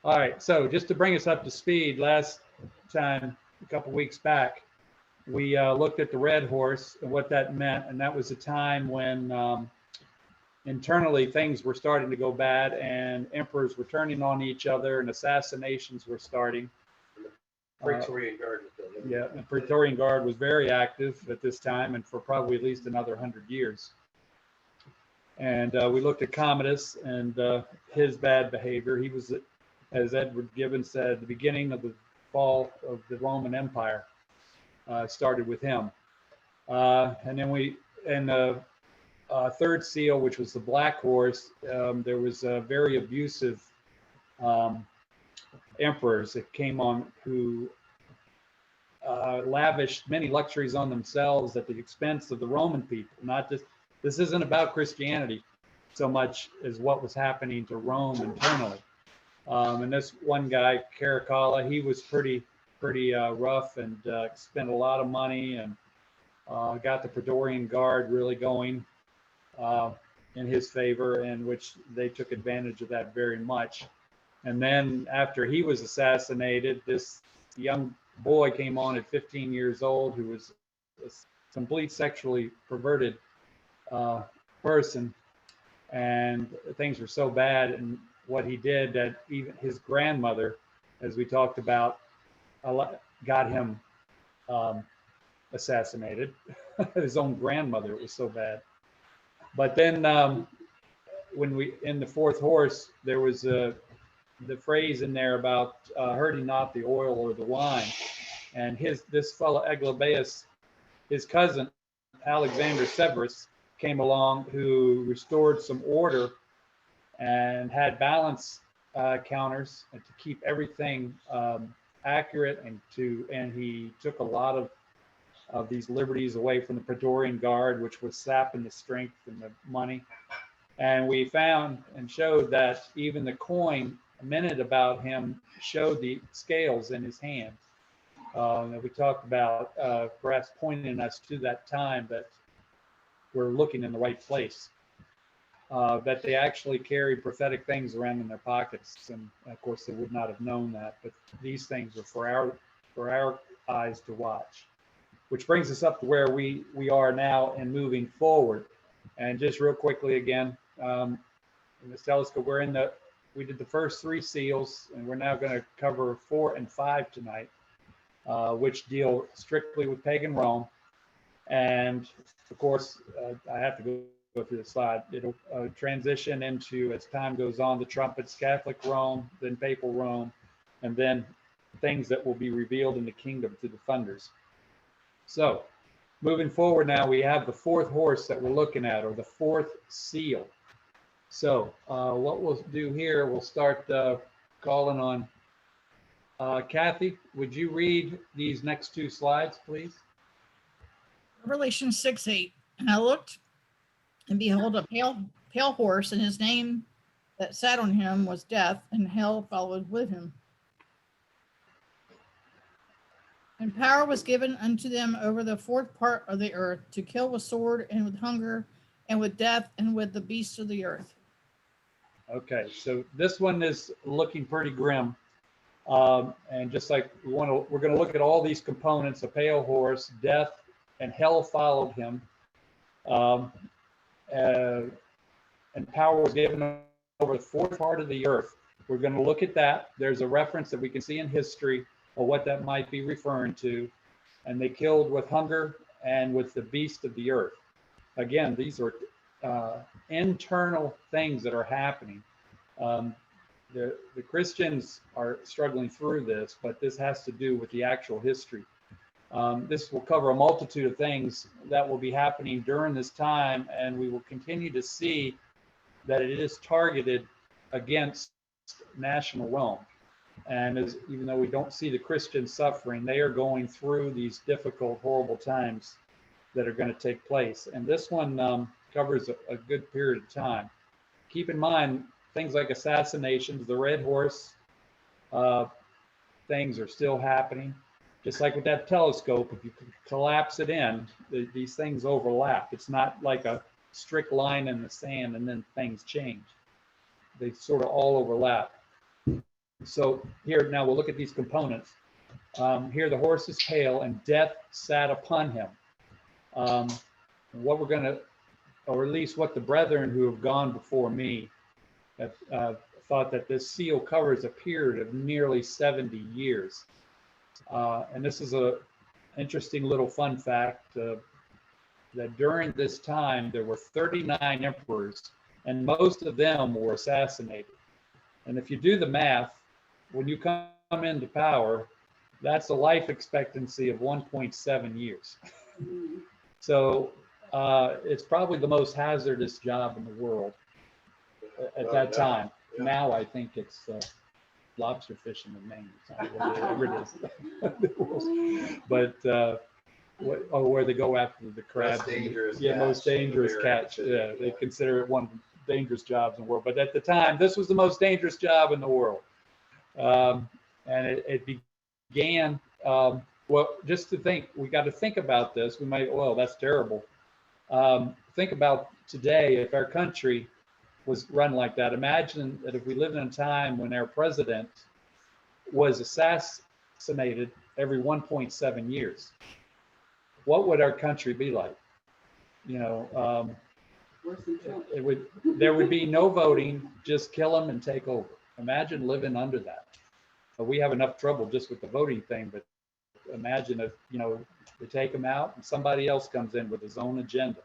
All right, so just to bring us up to speed, last time, a couple weeks back, we looked at the red horse and what that meant, and that was a time when internally things were starting to go bad and emperors were turning on each other and assassinations were starting. Praetorian Guard was built. Yeah, the Praetorian Guard was very active at this time and for probably at least another 100 years. And we looked at Commodus and his bad behavior. He was, as Edward Gibbon said, the beginning of the fall of the Roman Empire started with him. And then in the third seal, which was the black horse, there was very abusive emperors that came on who lavished many luxuries on themselves at the expense of the Roman people. Not just, this isn't about Christianity so much as what was happening to Rome internally. And this one guy, Caracalla, he was pretty rough and spent a lot of money and got the Praetorian Guard really going in his favor, in which they took advantage of that very much. And then after he was assassinated, this young boy came on at 15 years old who was a complete sexually perverted person, and things were so bad and what he did that even his grandmother, as we talked about, got him assassinated. His own grandmother, it was so bad. But then when we, in the fourth horse, there was the phrase in there about hurting not the oil or the wine. And this fellow Aglabius, his cousin, Alexander Severus, came along, who restored some order and had balance counters and to keep everything accurate, and he took a lot of these liberties away from the Praetorian Guard, which was sapping the strength and the money. And we found and showed that even the coin minted about him showed the scales in his hand. That we talked about, perhaps pointing us to that time that we're looking in the right place. That they actually carried prophetic things around in their pockets, and of course they would not have known that. But these things are for our eyes to watch. Which brings us up to where we are now and moving forward. And just real quickly again, in this telescope, we did the first three seals, and we're now going to cover 4 and 5 tonight, which deal strictly with pagan Rome. And of course, I have to go through the slide. It'll transition into, as time goes on, the trumpets, Catholic Rome, then Papal Rome, and then things that will be revealed in the kingdom to the thunders. So moving forward now, we have the fourth horse that we're looking at, or the fourth seal. So what we'll do here, we'll start calling on Kathy. Would you read these next two slides, please? Revelation 6:8. And I looked, and behold, a pale horse, and his name that sat on him was Death, and hell followed with him. And power was given unto them over the fourth part of the earth, to kill with sword, and with hunger, and with death, and with the beasts of the earth. Okay, so this one is looking pretty grim. And just like we're going to look at all these components: a pale horse, death, and hell followed him. And power was given over the fourth part of the earth. We're going to look at that. There's a reference that we can see in history of what that might be referring to. And they killed with hunger and with the beast of the earth. Again, these are internal things that are happening. The Christians are struggling through this, but this has to do with the actual history. This will cover a multitude of things that will be happening during this time, and we will continue to see that it is targeted against national Rome. And even though we don't see the Christians suffering, they are going through these difficult, horrible times that are going to take place. And this one covers a good period of time. Keep in mind, things like assassinations, the red horse, things are still happening. Just like with that telescope, if you collapse it in, these things overlap. It's not like a strict line in the sand and then things change. They sort of all overlap. So here, now we'll look at these components. Here, the horse's tail, and death sat upon him. What we're going to, or at least what the brethren who have gone before me have thought, that this seal covers a period of nearly 70 years. And this is a interesting little fun fact, that during this time, there were 39 emperors, and most of them were assassinated. And if you do the math, when you come into power, that's a life expectancy of 1.7 years. So it's probably the most hazardous job in the world at that time. Yeah. Now I think it's lobster fishing in Maine, whatever it is. But where they go after the crabs. Most dangerous most catch. dangerous catch. Yeah, they consider it one of the dangerous jobs in the world. But at the time, this was the most dangerous job in the world. And it began, well, just to think, we got to think about this. We might, well, that's terrible. Think about today, if our country was run like that. Imagine that if we lived in a time when our president was assassinated every 1.7 years, what would our country be like? You know, there would be no voting, just kill them and take over. Imagine living under that. We have enough trouble just with the voting thing, but imagine if, you know, they take them out and somebody else comes in with his own agenda.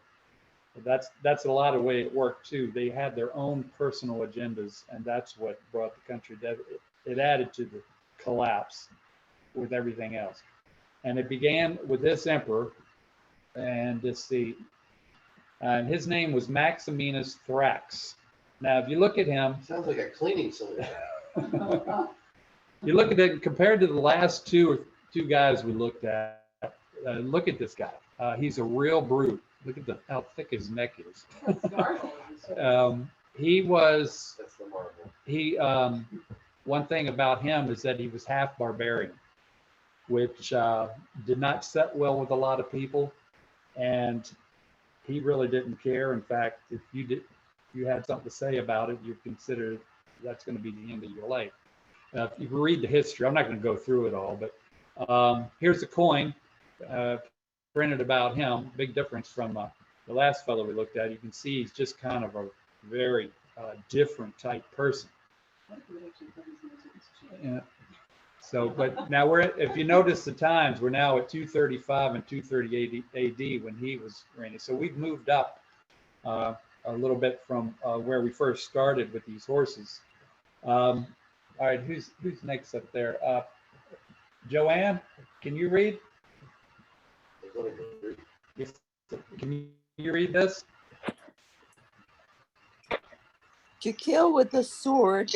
That's a lot of way it worked too. They had their own personal agendas, and that's what brought the country down. It added to the collapse with everything else. And it began with this emperor, and let's see, and his name was Maximinus Thrax. Now, if you look at him, Sounds like a cleaning solution. you look at it compared to the last two guys we looked at. Look at this guy. He's a real brute. Look at how thick his neck is. He was. That's the marble. One thing about him is that he was half barbarian, which did not set well with a lot of people, and he really didn't care. In fact, if you had something to say about it, you consider that's going to be the end of your life. If you read the history, I'm not going to go through it all, but here's a coin printed about him. Big difference from the last fellow we looked at. You can see he's just kind of a very different type person. Yeah. So, but now if you notice the times, we're now at 235 and 238 AD when he was reigning. So we've moved up a little bit from where we first started with these horses. All right, who's next up there? Joanne, can you read? Can you read this? To kill with the sword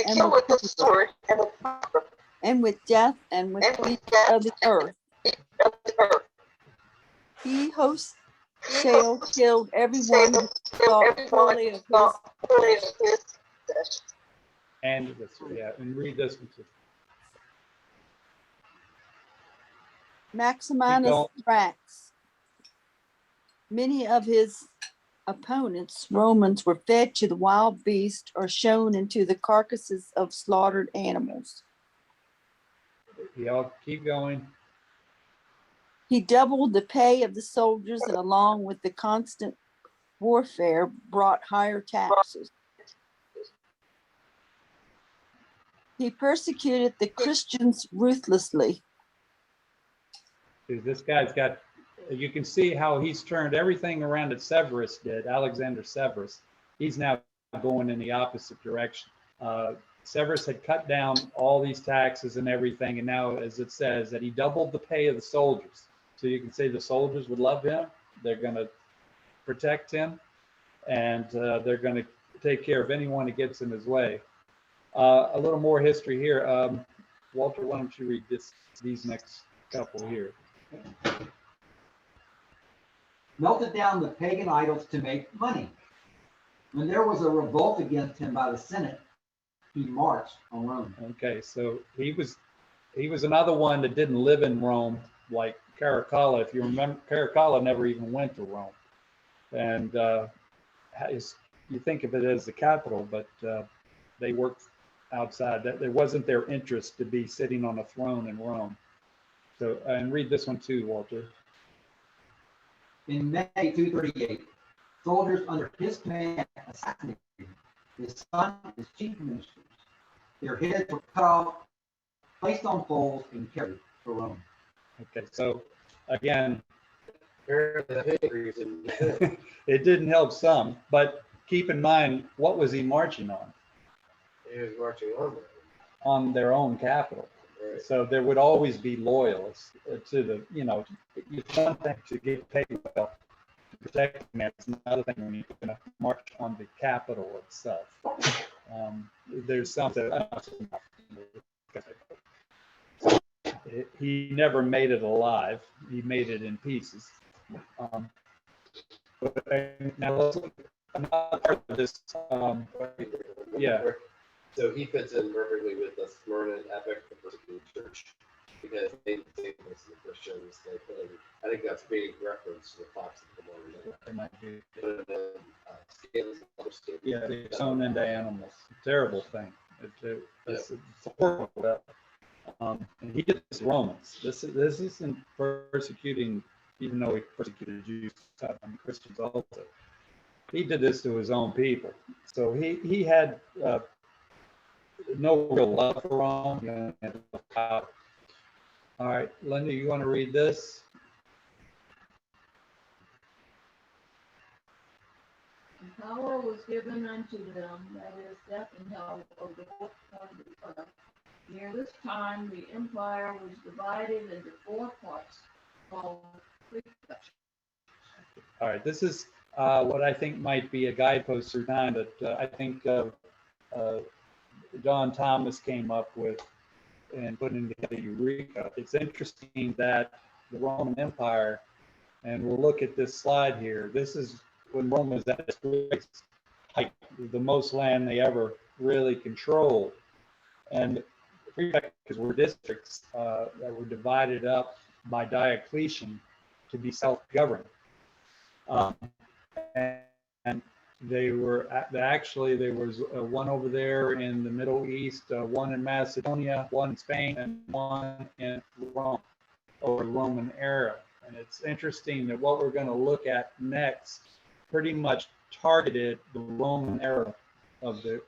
and with death and with beasts of the earth. He wholesale killed everyone who thought poorly of his. And this, yeah, and read this one too. Maximinus Thrax. Many of his opponents, Romans, were fed to the wild beast or shown into the carcasses of slaughtered animals. Y'all keep going. He doubled the pay of the soldiers, and along with the constant warfare brought higher taxes. He persecuted the Christians ruthlessly. This guy's got, you can see how he's turned everything around that Severus did, Alexander Severus. He's now going in the opposite direction. Severus had cut down all these taxes and everything, and now, as it says, that he doubled the pay of the soldiers. So you can say the soldiers would love him. They're going to protect him, and they're going to take care of anyone that gets in his way. A little more history here. Walter, why don't you read these next couple here? Melted down the pagan idols to make money. When there was a revolt against him by the Senate, he marched on Rome. Okay, so he was another one that didn't live in Rome like Caracalla. If you remember, Caracalla never even went to Rome, and you think of it as the capital, but they worked outside. That it wasn't their interest to be sitting on a throne in Rome. So, and read this one too, Walter. In May 238, soldiers under his command assassinated his son and his chief ministers. Their heads were cut off, placed on poles, and carried to Rome. Okay, so again, Apparently, the fingers and it didn't help some, but keep in mind, what was he marching on? he was marching on there. On their own capital. Right. So there would always be loyalists to the, it's one thing to get paid well to protect the man. It's another thing when you're going to march on the capital itself. There's something. He never made it alive. He made it in pieces. But now let's look at another part of this. Yeah. So he fits in perfectly with the Smyrna epic, the persecuted church, because they think this is the Christians. They put in, I think that's being reference to the fox of the morning. It might be. Put in skins, other skins. Yeah, they're sewn into animals. Terrible thing. It's horrible. And he did this to Romans. This isn't persecuting, even though he persecuted Jews, Christians also. He did this to his own people. So he had no real love for Rome. All right, Linda, you want to read this? Power was given unto them, that is, death and hell, over the whole part of the earth. Near this time, the empire was divided into 4 parts, called prefectures. All right, this is what I think might be a guidepost through time that I think Don Thomas came up with and put into the Eureka. It's interesting that the Roman Empire, and we'll look at this slide here, this is when Rome was at its greatest height, the most land they ever really controlled. And prefectures were districts that were divided up by Diocletian to be self-governed. And they were actually, there was one over there in the Middle East, one in Macedonia, one in Spain, and one in Rome, or Roman era. And it's interesting that what we're going to look at next pretty much targeted the Roman era of the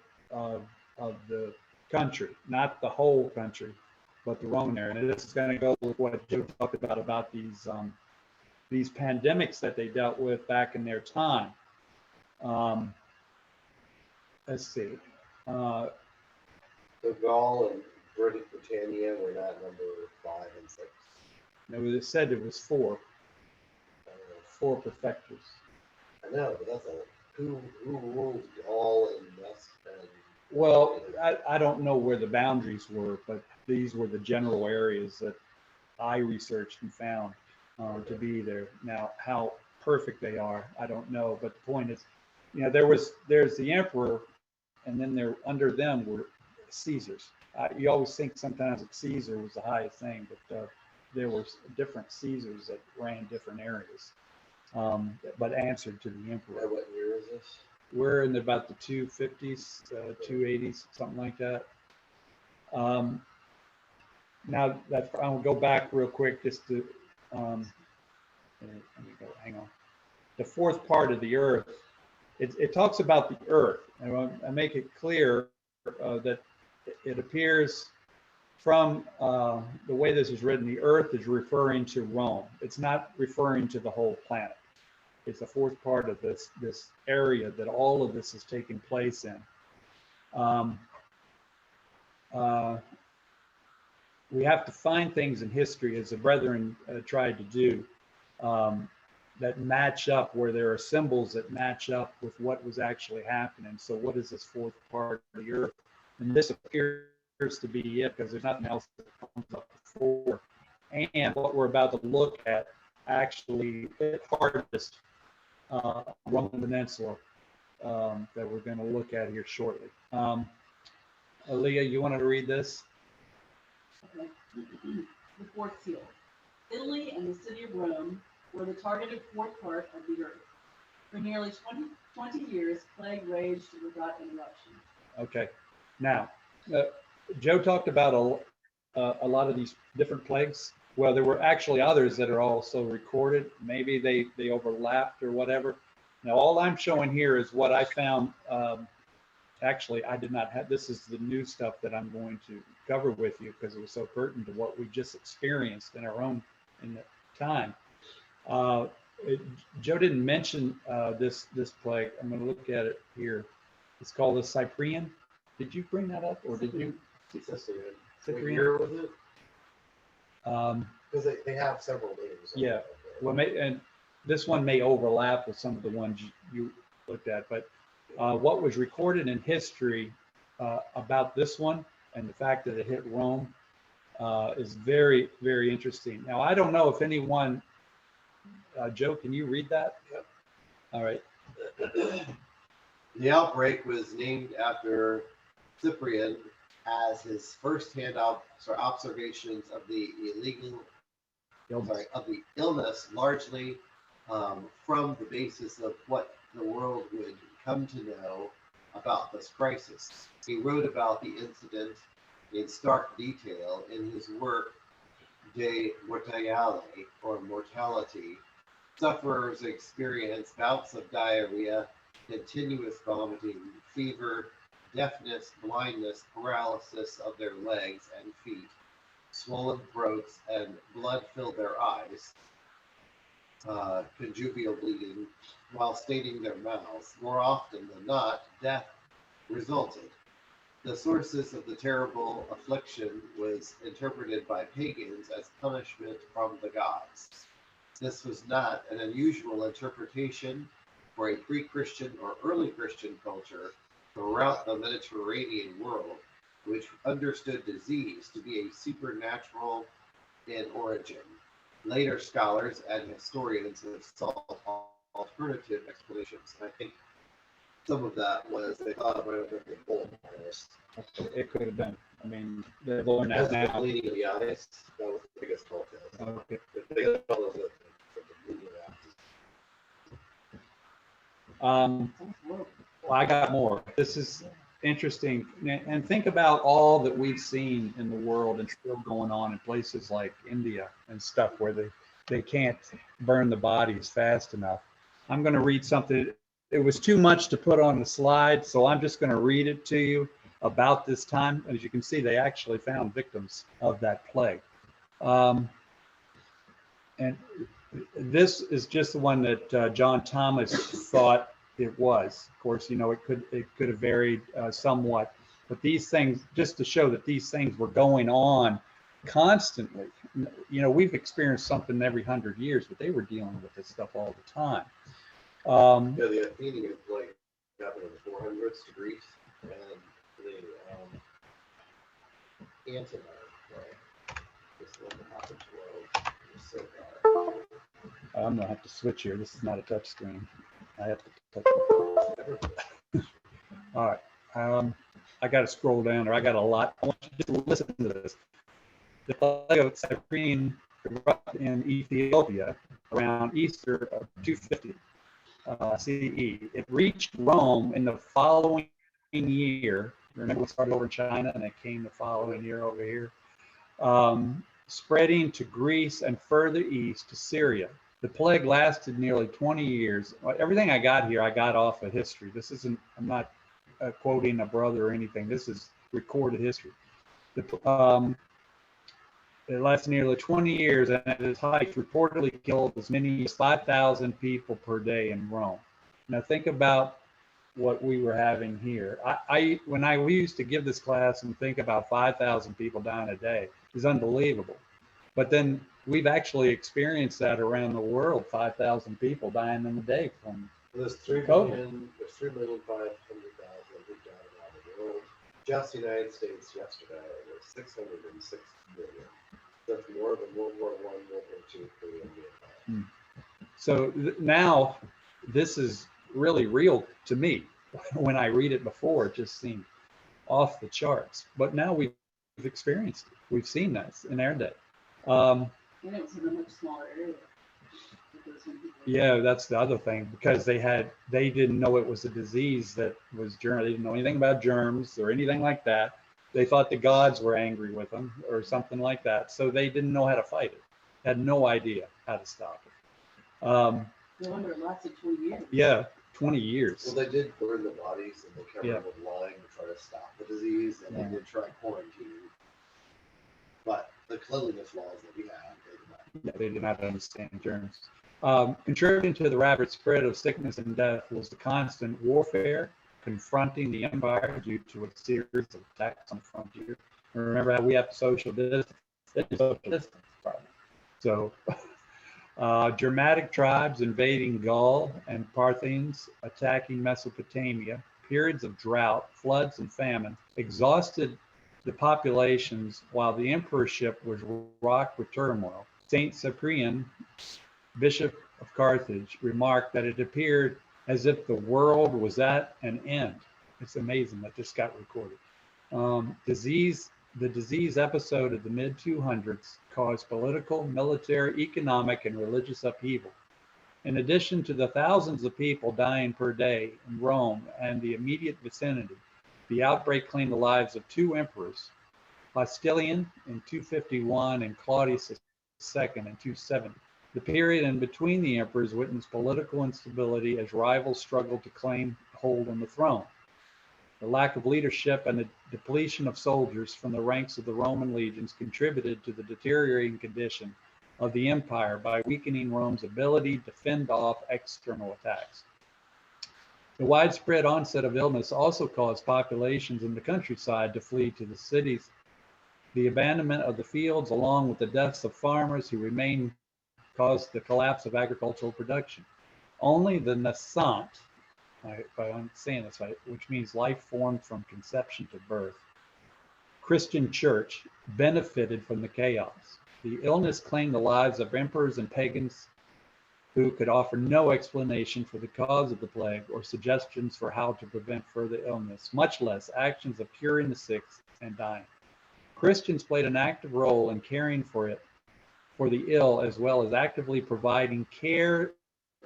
country, not the whole country, but the Roman era. And this is going to go with what Joe talked about these pandemics that they dealt with back in their time. Let's see. So Gaul and British Britannia were not number 5 and 6. It said it was 4 prefectures. I know, but that's who ruled Gaul and West and. Well, I don't know where the boundaries were, but these were the general areas that I researched and found to be there. Now, how perfect they are, I don't know. But the point is, there's the emperor, and then there under them were Caesars. You always think sometimes that Caesar was the highest thing, but there were different Caesars that ran different areas, but answered to the emperor. What year is this? We're in about the 250s, 280s, something like that. Now that I'll go back real quick just to, let me go, hang on. The 4th part of the earth, it talks about the earth. And I make it clear that it appears from the way this is written, the earth is referring to Rome. It's not referring to the whole planet. It's the 4th part of this area that all of this is taking place in. We have to find things in history, as the brethren tried to do, that match up, where there are symbols that match up with what was actually happening. So what is this 4th part of the earth? And this appears to be it, because there's nothing else that comes up before. And what we're about to look at actually hit hardest Roman Peninsula that we're going to look at here shortly. Aaliyah, you wanted to read this? Okay. The 4th seal. Italy and the city of Rome were the targeted 4th part of the earth. For nearly 20 years, plague raged without interruption. Okay. Now, Joe talked about a lot of these different plagues. Well, there were actually others that are also recorded. Maybe they overlapped or whatever. Now, all I'm showing here is what I found. Actually, I did not have, this is the new stuff that I'm going to cover with you because it was so pertinent to what we just experienced in our own in the time. Joe didn't mention this plague. I'm going to look at it here. It's called the Cyprian. Did you bring that up, or did you? Cyprian. What Cyprian. year was it? Because they have several names. Yeah. Well, and this one may overlap with some of the ones you looked at, but what was recorded in history about this one and the fact that it hit Rome is very, very interesting. Now, I don't know if anyone, Joe, can you read that? Yep. All right. The outbreak was named after Cyprian as his first-hand observations of the illness, largely from the basis of what the world would come to know about this crisis. He wrote about the incident in stark detail in his work De Mortale, or Mortality. Sufferers experience bouts of diarrhea, continuous vomiting, fever, deafness, blindness, paralysis of their legs and feet, swollen throats, and blood filled their eyes, conjugal bleeding, while staining their mouths. More often than not, death resulted. The sources of the terrible affliction was interpreted by pagans as punishment from the gods. This was not an unusual interpretation for a pre-Christian or early Christian culture throughout the Mediterranean world, which understood disease to be a supernatural in origin. Later scholars and historians have sought alternative explanations. I think some of that was they thought it might have been the bull virus. It could have been. I mean, they're learning that Because the now. bleeding of the eyes, that was the biggest cult. Okay. The biggest cult was the bleeding of the eyes. Well, I got more. This is interesting. And think about all that we've seen in the world and still going on in places like India and stuff where they can't burn the bodies fast enough. I'm going to read something. It was too much to put on the slide, so I'm just going to read it to you about this time. As you can see, they actually found victims of that plague. And this is just the one that John Thomas thought it was. Of course, you know, it could have varied somewhat, but these things, just to show that these things were going on constantly. You know, we've experienced something every 100 years, but they were dealing with this stuff all the time. Yeah, the Athenian plague happened in the 400s to Greece, and the Antonine plague, this one that happened to Rome, was so bad. I'm gonna have to switch here. This is not a touch screen. I have to touch. All right. I got to scroll down, or I got a lot. I want you to listen to this. The plague of Cyprian erupted in Ethiopia around Easter of 250 CE. It reached Rome in the following year. Remember, we started over in China, and it came the following year over here, spreading to Greece and further east to Syria. The plague lasted nearly 20 years. Everything I got here, I got off of history. This isn't, I'm not quoting a brother or anything. This is recorded history. It lasted nearly 20 years, and at its height reportedly killed as many as 5,000 people per day in Rome. Now think about what we were having here. We used to give this class and think about 5,000 people dying a day is unbelievable. But then we've actually experienced that around the world, 5,000 people dying in a day from There's COVID. 3,500,000 who died around the world. Just the United States yesterday was 606 million. That's more than World War I, World War II, Korea, and Vietnam. So now this is really real to me. When I read it before, it just seemed off the charts. But now we've experienced it. We've seen that in our day. And it was in a much smaller area. Yeah, that's the other thing, because they didn't know it was a disease that was germ. They didn't know anything about germs or anything like that. They thought the gods were angry with them or something like that. So they didn't know how to fight it. Had no idea how to stop it. No wonder it lasted 20 years. Yeah, 20 years. Well, they did burn the bodies and they covered Yeah. them with lime to try to stop the disease, and Yeah. they did try quarantining. But the cleanliness laws that we have, they did not. Yeah, they did not understand germs. Contributing to the rapid spread of sickness and death was the constant warfare confronting the empire due to a series of attacks on the frontier. Remember how we have social distance? It's a social distance problem. So, Germanic tribes invading Gaul and Parthians attacking Mesopotamia, periods of drought, floods, and famine exhausted the populations while the emperorship was rocked with turmoil. Saint Cyprian, Bishop of Carthage, remarked that it appeared as if the world was at an end. It's amazing that this got recorded. The disease episode of the mid-200s caused political, military, economic, and religious upheaval. In addition to the thousands of people dying per day in Rome and the immediate vicinity, the outbreak claimed the lives of two emperors, Justinian in 251 and Claudius II in 270. The period in between the emperors witnessed political instability as rivals struggled to claim hold on the throne. The lack of leadership and the depletion of soldiers from the ranks of the Roman legions contributed to the deteriorating condition of the empire by weakening Rome's ability to fend off external attacks. The widespread onset of illness also caused populations in the countryside to flee to the cities. The abandonment of the fields, along with the deaths of farmers who remained, caused the collapse of agricultural production. Only the nascent, if I'm saying this right, which means life formed from conception to birth, Christian church benefited from the chaos. The illness claimed the lives of emperors and pagans who could offer no explanation for the cause of the plague or suggestions for how to prevent further illness, much less actions of curing the sick and dying. Christians played an active role in caring for the ill, as well as actively providing care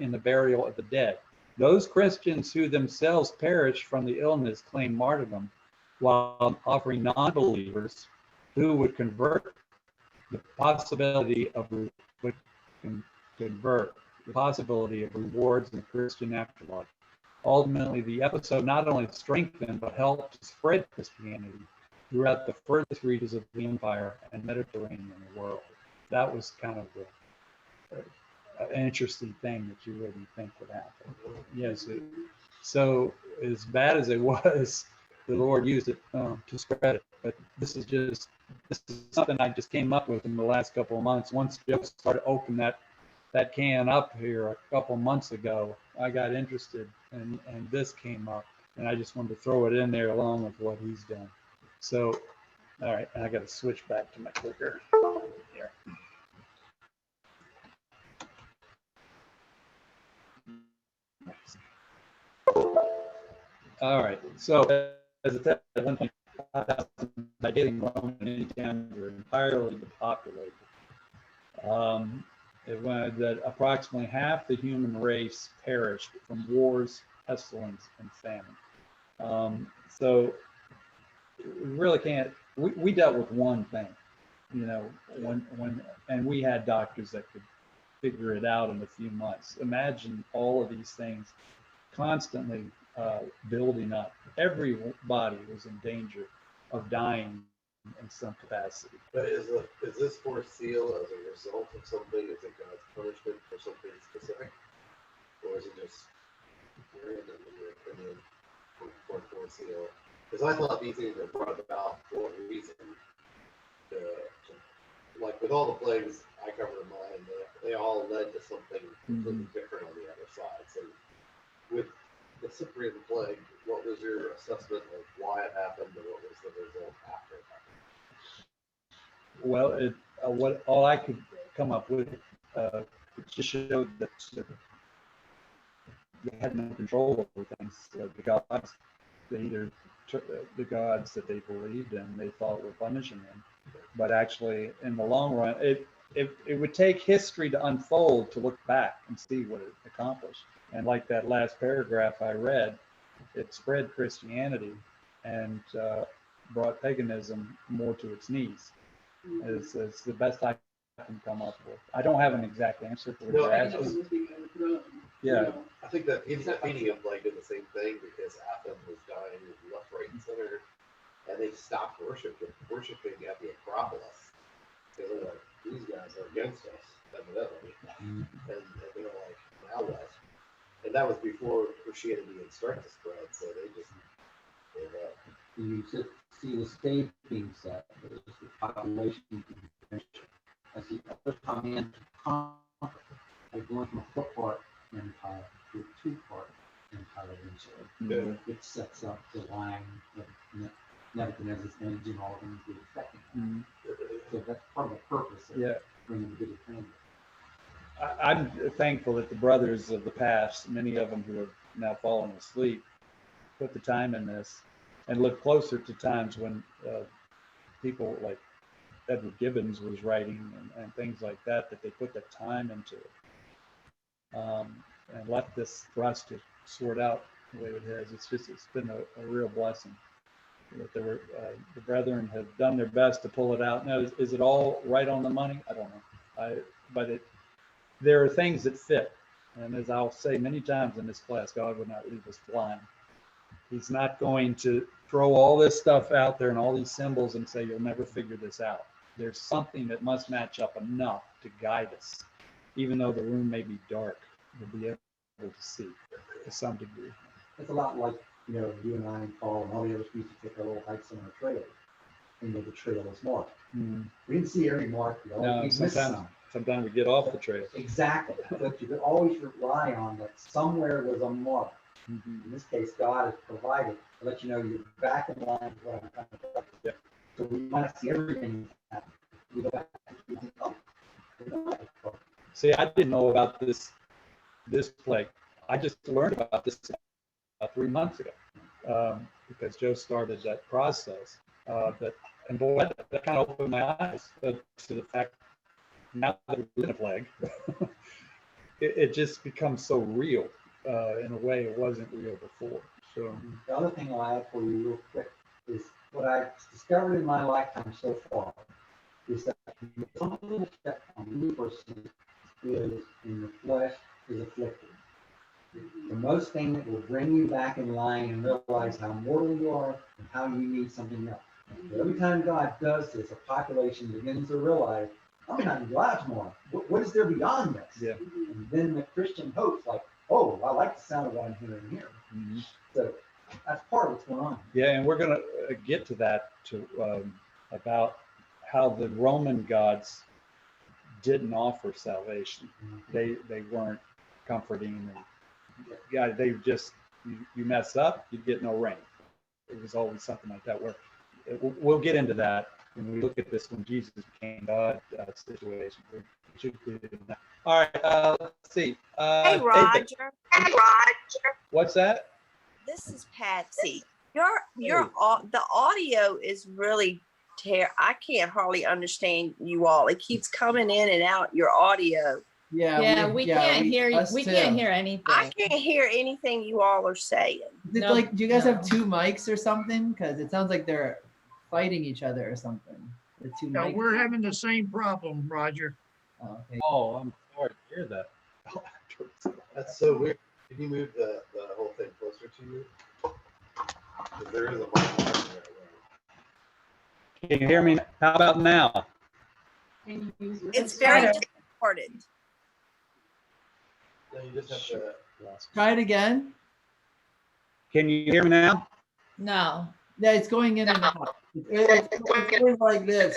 in the burial of the dead. Those Christians who themselves perished from the illness claimed martyrdom, while offering non-believers who would convert the possibility of rewards in the Christian afterlife. Ultimately, the episode not only strengthened but helped to spread Christianity throughout the furthest reaches of the empire and Mediterranean world. That was kind of an interesting thing that you wouldn't think would happen. Yes. So as bad as it was, the Lord used it to spread it. But this is something I just came up with in the last couple of months. Once Joe started opening that can up here a couple months ago, I got interested, and this came up, and I just wanted to throw it in there along with what he's done. So, all right, I got to switch back to my clicker here. All right, so as I said, at 1.5 by dating Rome and any town were entirely depopulated. It went that approximately half the human race perished from wars, pestilence, and famine. So we really can't. We dealt with one thing, you know, and we had doctors that could figure it out in a few months. Imagine all of these things constantly building up. Everybody was in danger of dying in some capacity. But is this forced seal as a result of something? Is it God's punishment for something specific? Or is it just random in your opinion for forced seal? Because I thought these things were brought about for a reason. Like with all the plagues I covered in mine, they all led to something completely different on the other side. So with the Cyprian plague, what was your assessment of why it happened and what was the result after it happened? Well, what all I could come up with just showed that they had no control over things. The gods, the gods that they believed in, they thought were punishing them, but actually, in the long run, it would take history to unfold to look back and see what it accomplished. And like that last paragraph I read, it spread Christianity, and brought paganism more to its knees. Is the best I can come up with. I don't have an exact answer for what No, you're I asking. was being overthrown. Yeah. I think that Athenium like did the same thing because Athens was dying left, right, and center, and they stopped worshiping at the Acropolis. They were like, these guys are against us, evidently, and they were like, now what? And that was before Christianity had started to spread, so they just gave up. You see the stage being set. There's the population convention. As the others come in to conquer, they're going from a four-part empire to a two-part empire eventually. It sets up the line of Nebuchadnezzar's image and all things we expecting. So that's part of the purpose of bringing the bigger family. I'm thankful that the brothers of the past, many of them who have now fallen asleep, put the time in this and look closer to times when people like Edward Gibbons was writing and things like that they put the time into it and let this for us to sort out the way it has. It's been a real blessing that there were the brethren have done their best to pull it out. Now, is it all right on the money? I don't know. But there are things that fit. And as I'll say many times in this class, God would not leave us blind. He's not going to throw all this stuff out there and all these symbols and say, you'll never figure this out. There's something that must match up enough to guide us. Even though the room may be dark, we'll be able to see to some degree. It's a lot like, you and I and Paul and all the others used to take our little hikes on our trail. And the trail was marked. We didn't see every mark. No, sometimes we get off the trail. Exactly. But you could always rely on that somewhere was a mark. In this case, God has provided to let you know you're back in line with what I'm trying to tell you. Yeah. So we might see everything happen. We go back and think, oh. See, I didn't know about this plague. I just learned about this about 3 months ago because Joe started that process. And boy, that kind of opened my eyes to the fact now that we're in a plague, it just becomes so real in a way it wasn't real before. So the other thing I'll add for you real quick is what I've discovered in my lifetime so far is that something that on any person is in the flesh is afflicted. The most thing that will bring you back in line and realize how mortal you are and how you need something else. So every time God does this, a population begins to realize, I'm not even glad tomorrow. What is there beyond this? Yeah. And then the Christian hope's like, oh, I like the sound of what I'm hearing here. So that's part of what's going on. Yeah, and we're going to get to that about how the Roman gods didn't offer salvation. They weren't comforting. And they just you mess up, you get no rain. It was always something like that. We'll get into that when we look at this when Jesus became God situation. We should get into that. All right, let's see. Hey, Roger. Hey, Roger. What's that? This is Patsy. The audio is really I can't hardly understand you all. It keeps coming in and out your audio. We can't hear anything. I can't hear anything you all are saying. Do you guys have two mics or something? Because it sounds like they're fighting each other or something. The two mics. We're having the same problem, Roger. Oh, okay. Oh, I'm sorry to hear that. That's so weird. Can you move the whole thing closer to you? Because there is a microphone there. Can you hear me? How about now? It's very distorted. No, you just have to. Try it again. Can you hear me now? No. Yeah, it's going in and out. It's going like this,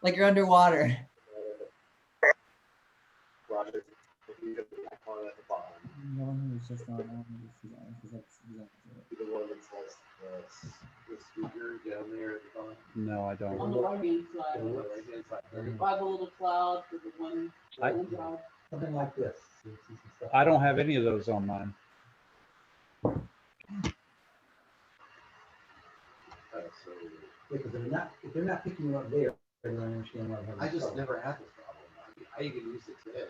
like you're underwater. Roger, if you could back on at the bottom. No, it's just not on. The one that says the speaker down there at the bottom. No, I don't. On the right-hand side, On the right-hand side. by the little cloud with the one job. Something like this. I don't have any of those on mine. So Because if they're not picking you up there, they're going to understand what I'm having. I just never had this problem. I even used it today,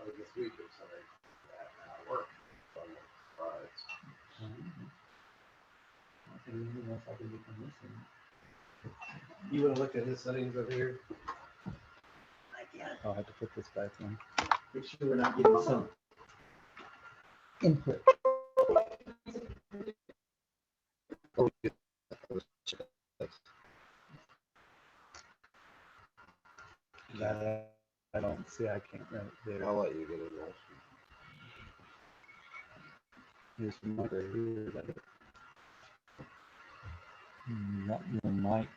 like this week or something, at work. So I'm surprised. You want to look at his settings over here? I'll have to put this back in. Make sure we're not getting some input. That I don't see. I can't right there. I'll let you get it. Russ. Here's the mic right here. Is that it? Not your mic.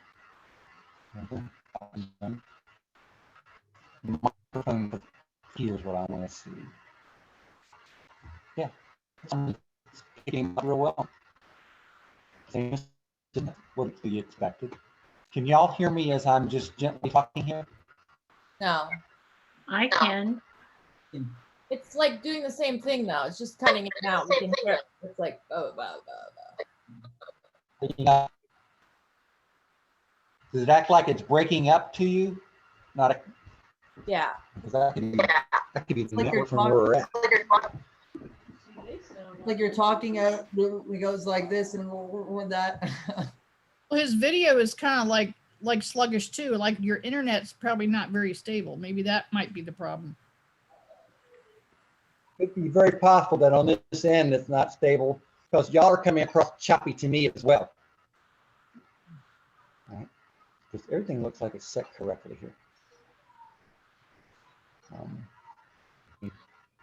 Microphone. Here's what I want to see. Yeah, it's picking up real well. What we expected. Can y'all hear me as I'm just gently talking here? No, I can. it's like doing the same thing though. It's just cutting it out. We can hear it. It's like, oh, wow. Yeah. Does it act like it's breaking up to you? Not a, Yeah. because that could be the like network you're from where we're at. Like you're talking out, it goes like this and with that. Well, his video is kind of like sluggish too. Like your internet's probably not very stable. Maybe that might be the problem. It'd be very possible that on this end it's not stable because y'all are coming across choppy to me as well. All right, because everything looks like it's set correctly here.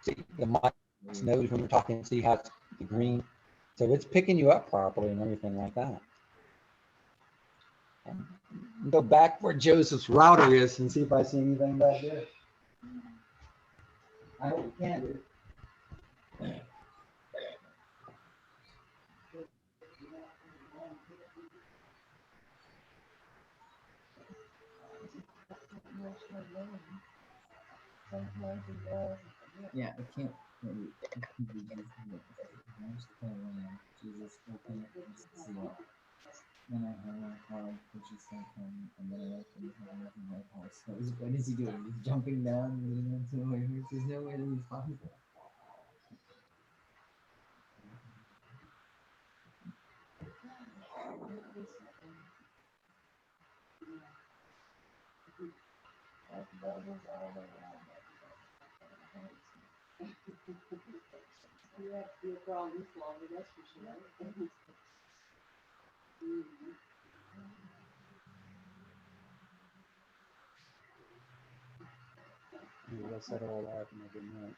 See the mic knows when we're talking. See how it's the green, so it's picking you up properly and everything like that. And go back where Joseph's router is and see if I see anything back there. I hope we can do. Yeah, I can't. Jesus, open it and see it. Then I have my car, which is like and then I open my house. So what is he doing? He's jumping down and getting into my horse. There's no way that he's possible. You have to be a problem solver, that's for sure. I set it all out and I didn't know.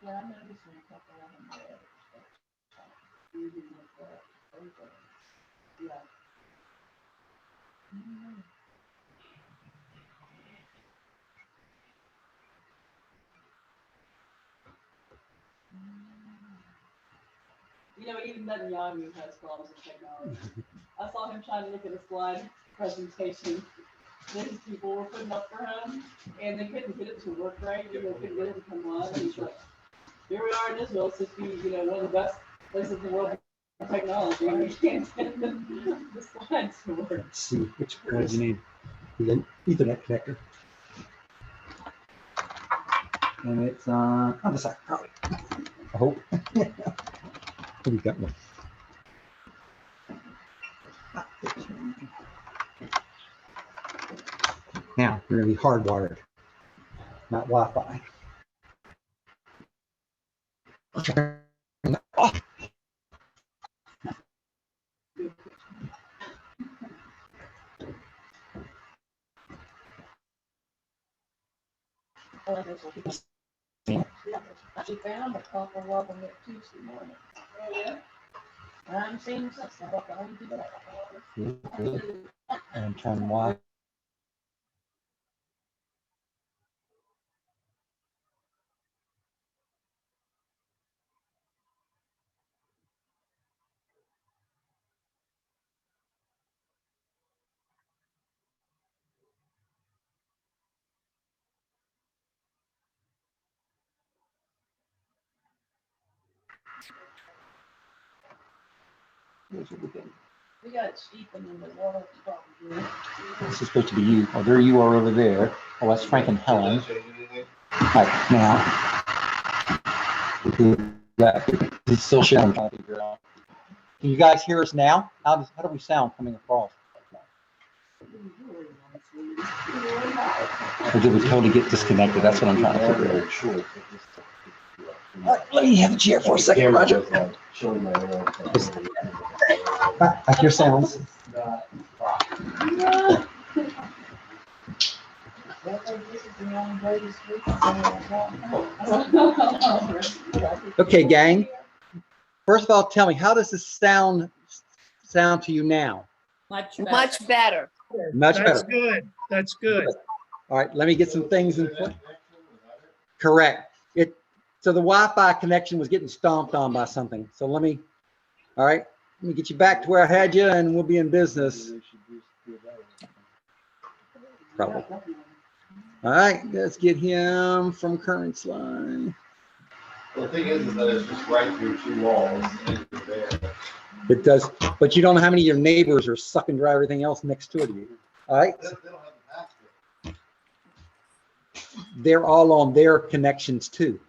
Yeah, I noticed when a couple of them there. Yeah. You know, even Netanyahu has problems with technology. I saw him trying to look at a slide presentation that his people were putting up for him, and they couldn't get it to work right. They couldn't get it to come on. And he's like, here we are in Israel, it's supposed to be, one of the best places in the world for technology, and we can't get the slides to work. Let's see which one you need. The Ethernet connector. And it's on the side, probably. I hope. We've got one. Now we're going to be hardwired, not Wi-Fi. Oh. She found a couple of them at Tuesday morning. Oh, yeah? I haven't seen them since I got home today. And turn Y. Here's everything. We got Stephen in the water probably. This is supposed to be you. Oh, there you are over there. Oh, that's Frank and Helen. Right now. Yeah, he's still sharing. Trying to figure out. Can you guys hear us now? How do we sound coming across? Or did we totally get disconnected? That's what I'm trying to figure out. All right, let me have a chair for a second, Roger. I hear sounds. Okay, gang. First of all, tell me, how does this sound to you now? Much better. Much better. Much That's better. good. That's good. All right, let me get some things in place. Correct. So the Wi-Fi connection was getting stomped on by something. So all right, let me get you back to where I had you and we'll be in business. Probably. All right, let's get him from current slide. Well, the thing is that it's just right through two walls. And you're there. It does, but you don't know how many of your neighbors are sucking dry everything else next to it. All right. They don't have the password. They're all on their connections too,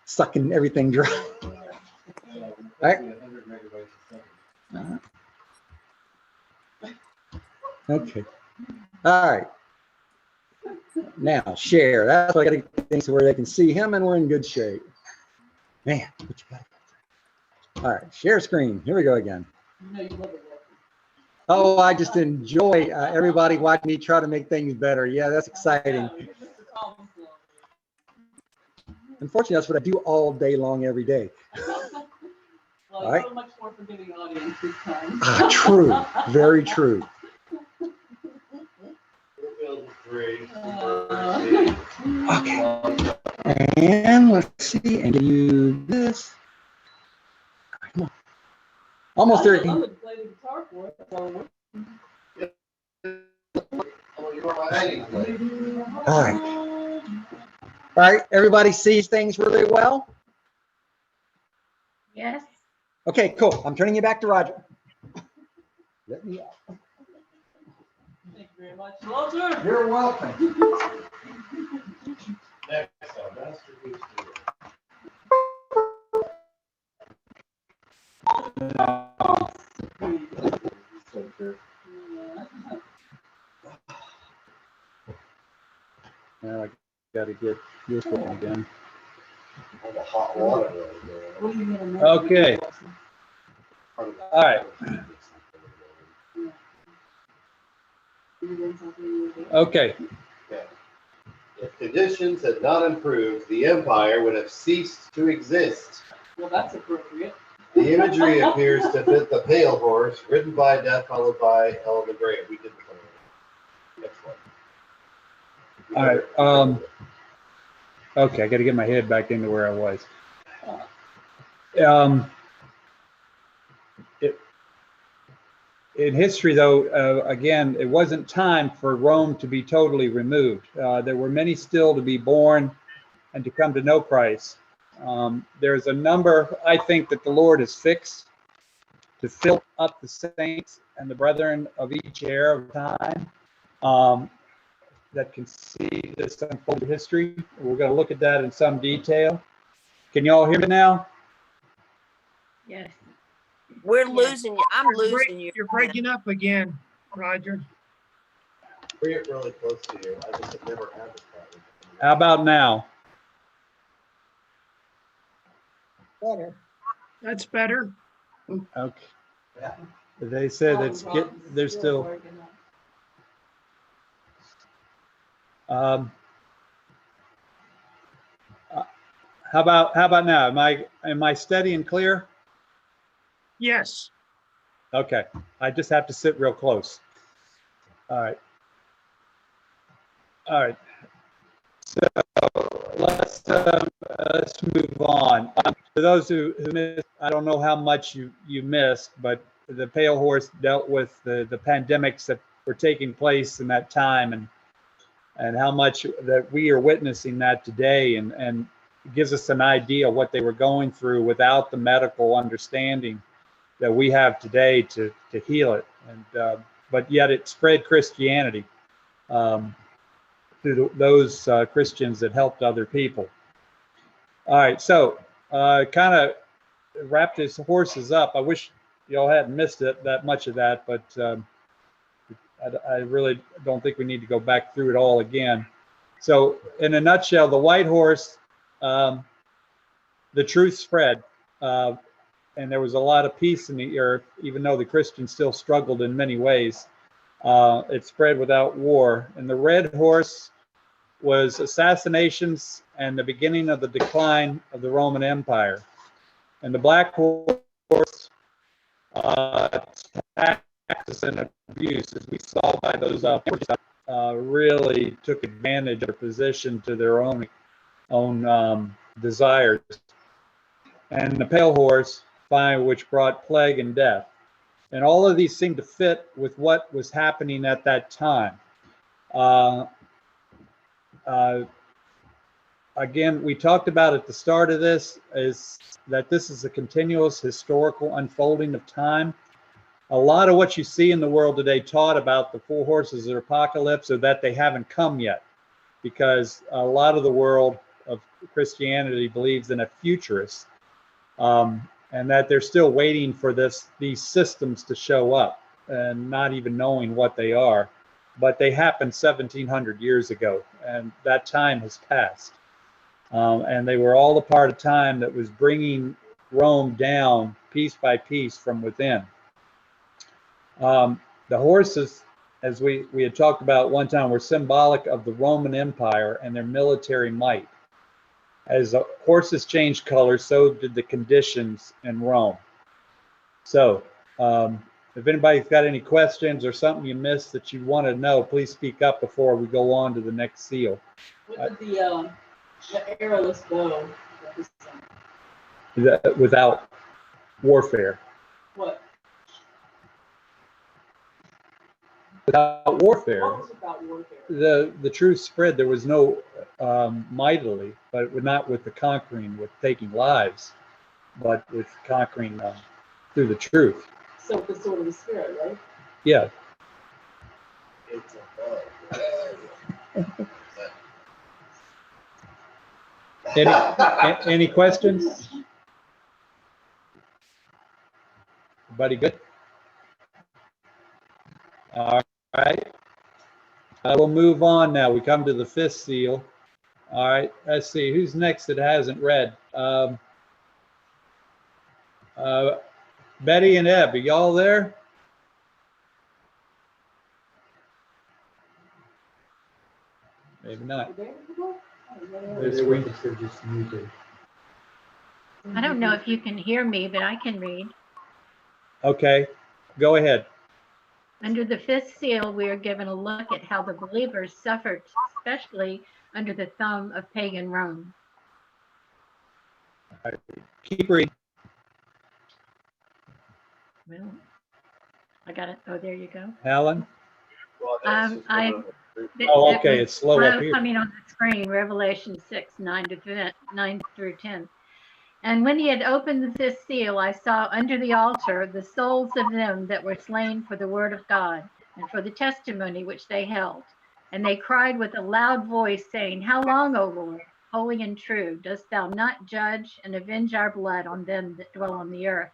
sucking everything dry. All right. Okay. All right. Now share. That's why I got to get things where they can see him, and we're in good shape. Man, what you got? All right, share screen. Here we go again. Oh, I just enjoy everybody watching me try to make things better. Yeah, that's exciting. Unfortunately, that's what I do all day long, every day. Well, All right. so much more forgiving audience this time. True. Very true. Okay. And let's see. And do this. Come on. Almost there. I would play the guitar for it. So. All right. All right. Everybody sees things really well? Yes. Okay, cool. I'm turning you back to Roger. Let me out. Thank you very much, Walter. You're welcome. Next, Master Booster. Now I got to get this one again. All the hot water right there. Okay. All right. Okay. If conditions had not improved, the empire would have ceased to exist. Well, that's appropriate. The imagery appears to fit the pale horse, ridden by death, followed by Ellen Grey. We did the plan. Next one. All right. Okay, I got to get my head back into where I was. In history, though, again, it wasn't time for Rome to be totally removed. There were many still to be born and to come to know Christ. There's a number, I think, that the Lord has fixed to fill up the saints and the brethren of each era of time that can see this unfold history. We're going to look at that in some detail. Can you all hear me now? Yes. We're losing you. I'm losing you. You're breaking up again, Roger. Bring it really close to you. I just have never had this problem. How about now? Better. That's better. Okay. They said they're still. How about now? Am I steady and clear? Yes. Okay. I just have to sit real close. All right. All right. So let's move on. For those who missed, I don't know how much you missed, but the Pale Horse dealt with the pandemics that were taking place in that time, and how much that we are witnessing that today, and gives us an idea of what they were going through without the medical understanding that we have today to heal it. And but yet it spread Christianity through those Christians that helped other people. All right, so kind of wrapped his horses up. I wish y'all hadn't missed it, that much of that, but I really don't think we need to go back through it all again. So in a nutshell, the white horse, the truth spread, and there was a lot of peace in the earth, even though the Christians still struggled in many ways. It spread without war. And the red horse was assassinations and the beginning of the decline of the Roman Empire. And the black horse, taxes and abuse, as we saw by those really took advantage of their position to their own desires. And the pale horse, fire, which brought plague and death. And all of these seem to fit with what was happening at that time. Again, we talked about at the start of this, is that this is a continuous historical unfolding of time. A lot of what you see in the world today taught about the four horses of the apocalypse, or that they haven't come yet, because a lot of the world of Christianity believes in a futurist, and that they're still waiting for these systems to show up and not even knowing what they are. But they happened 1700 years ago, and that time has passed. And they were all a part of time that was bringing Rome down piece by piece from within. The horses, as we had talked about one time, were symbolic of the Roman Empire and their military might. As the horses changed color, so did the conditions in Rome. So if anybody's got any questions or something you missed that you want to know, please speak up before we go on to the next seal. What did the arrowless bow represent? Without warfare. What? Without warfare. What was without warfare? The truth spread. There was no mightily, but not with the conquering, with taking lives, but with conquering through the truth. So the sword of the spirit, right? Yeah. It's a bow. Any questions? Everybody good? All right. We'll move on now. We come to the fifth seal. All right. Let's see. Who's next that hasn't read? Betty and Eb, are y'all there? Maybe not. I don't know if you can hear me, but I can read. Okay, go ahead. Under the fifth seal, we are given a look at how the believers suffered, especially under the thumb of pagan Rome. All right. Keep reading. Well, I got it. Oh, there you go. Alan? Okay, it's slow up here. Coming on the screen, Revelation 6, 9 through 10. And when he had opened the fifth seal, I saw under the altar the souls of them that were slain for the word of God and for the testimony which they held. And they cried with a loud voice, saying, How long, O Lord, holy and true, dost thou not judge and avenge our blood on them that dwell on the earth?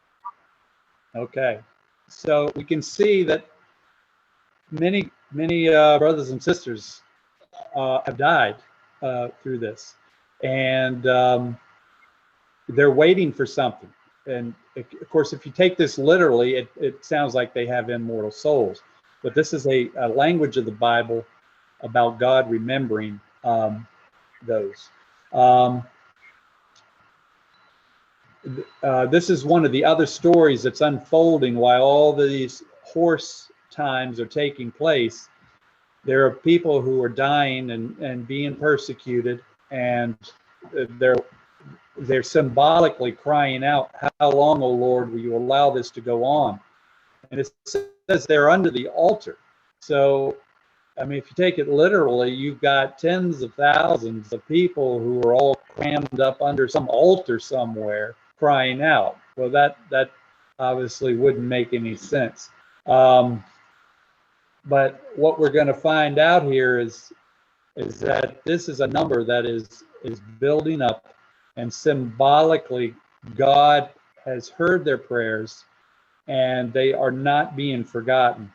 Okay, so we can see that many brothers and sisters have died through this, and they're waiting for something. And of course, if you take this literally, it sounds like they have immortal souls, but this is a language of the Bible about God remembering those. This is one of the other stories that's unfolding while all these horse times are taking place. There are people who are dying and being persecuted, and they're symbolically crying out, How long, O Lord, will you allow this to go on? And it says they're under the altar. So, I mean, if you take it literally, you've got tens of thousands of people who are all crammed up under some altar somewhere crying out. Well, that obviously wouldn't make any sense. But what we're going to find out here is that this is a number that is building up and symbolically, God has heard their prayers, and they are not being forgotten.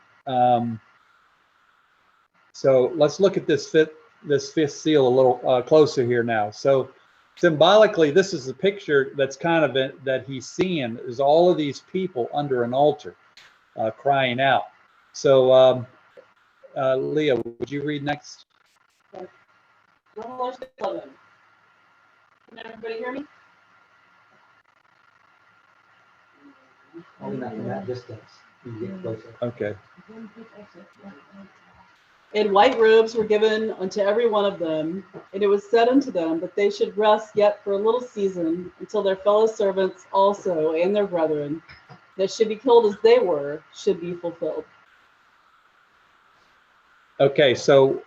So let's look at this fifth seal a little closer here now. So symbolically, this is the picture that's kind of that he's seeing, is all of these people under an altar crying out. So Leah, would you read next? Revelation 11. Can everybody hear me? Only not from that distance. You get closer. Okay. And white robes were given unto every one of them, and it was said unto them that they should rest yet for a little season, until their fellow servants also and their brethren that should be killed as they were should be fulfilled. Okay, so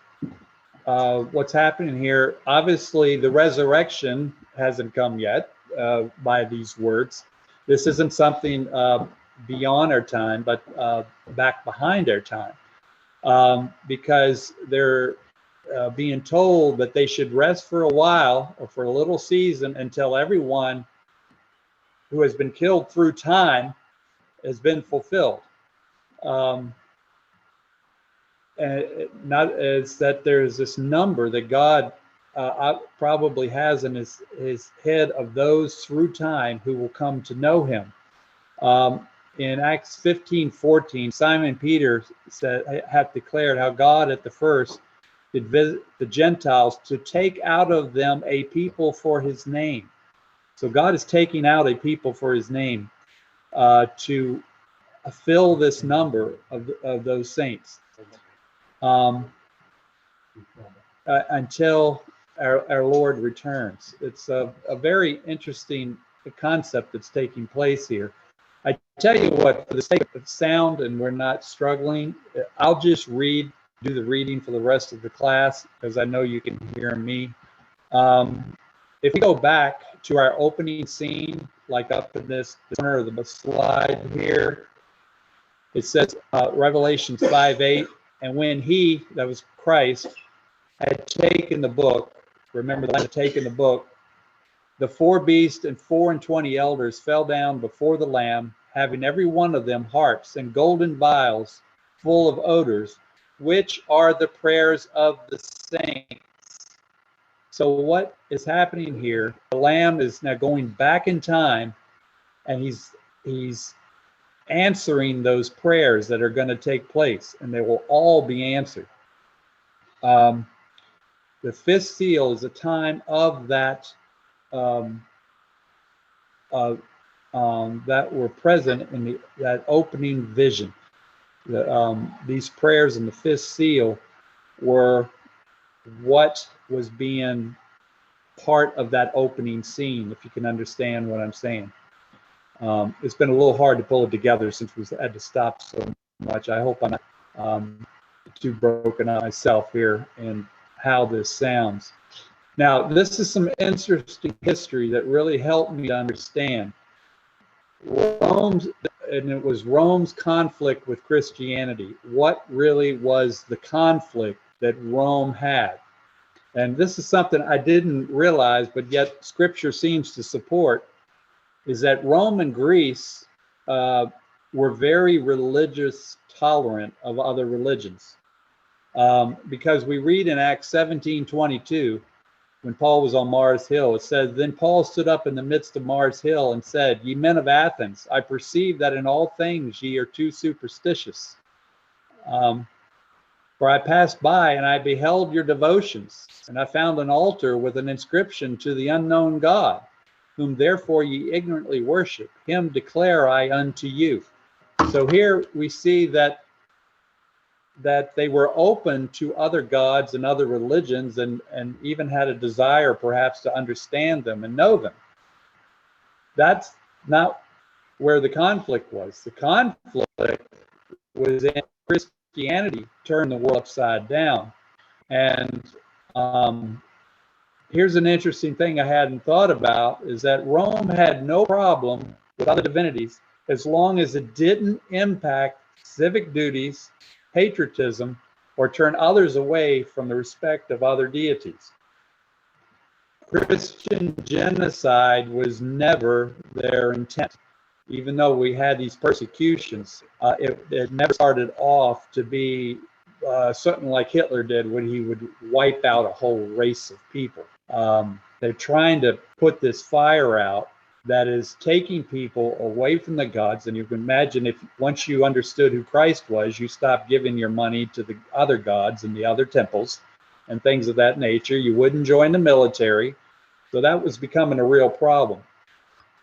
what's happening here? Obviously, the resurrection hasn't come yet by these words. This isn't something beyond our time, but back behind our time. Because they're being told that they should rest for a while or for a little season until everyone who has been killed through time has been fulfilled. And not as that there's this number that God probably has in his head of those through time who will come to know him. In Acts 15:14, Simon Peter hath declared how God at the first did visit the Gentiles to take out of them a people for his name. So God is taking out a people for his name to fill this number of those saints until our Lord returns. It's a very interesting concept that's taking place here. I tell you what, for the sake of sound and we're not struggling, I'll just do the reading for the rest of the class because I know you can hear me. If we go back to our opening scene, like up in this corner of the slide here, it says Revelation 5:8, and when he, that was Christ, had taken the book, remember the line, taken the book, the 4 beasts and 24 elders fell down before the Lamb, having every one of them harps and golden vials full of odors, which are the prayers of the saints. So what is happening here? The Lamb is now going back in time, and he's answering those prayers that are going to take place, and they will all be answered. The 5th seal is a time of that that were present in that opening vision. These prayers in the 5th seal were what was being part of that opening scene, if you can understand what I'm saying. It's been a little hard to pull it together since we had to stop so much. I hope I'm not too broken up myself here in how this sounds. Now, this is some interesting history that really helped me to understand it was Rome's conflict with Christianity. What really was the conflict that Rome had? And this is something I didn't realize, but yet Scripture seems to support, is that Rome and Greece were very religious, tolerant of other religions. Because we read in Acts 17:22, when Paul was on Mars Hill, it says, "Then Paul stood up in the midst of Mars Hill and said, Ye men of Athens, I perceive that in all things ye are too superstitious. For I passed by and I beheld your devotions, and I found an altar with an inscription to the unknown God, whom therefore ye ignorantly worship. Him declare I unto you." So here we see that they were open to other gods and other religions, and even had a desire perhaps to understand them and know them. That's not where the conflict was. The conflict was in Christianity turned the world upside down. And here's an interesting thing I hadn't thought about, is that Rome had no problem with other divinities as long as it didn't impact civic duties, patriotism, or turn others away from the respect of other deities. Christian genocide was never their intent. Even though we had these persecutions, it never started off to be something like Hitler did when he would wipe out a whole race of people. They're trying to put this fire out that is taking people away from the gods. And you can imagine if once you understood who Christ was, you stopped giving your money to the other gods and the other temples and things of that nature. You wouldn't join the military. So that was becoming a real problem.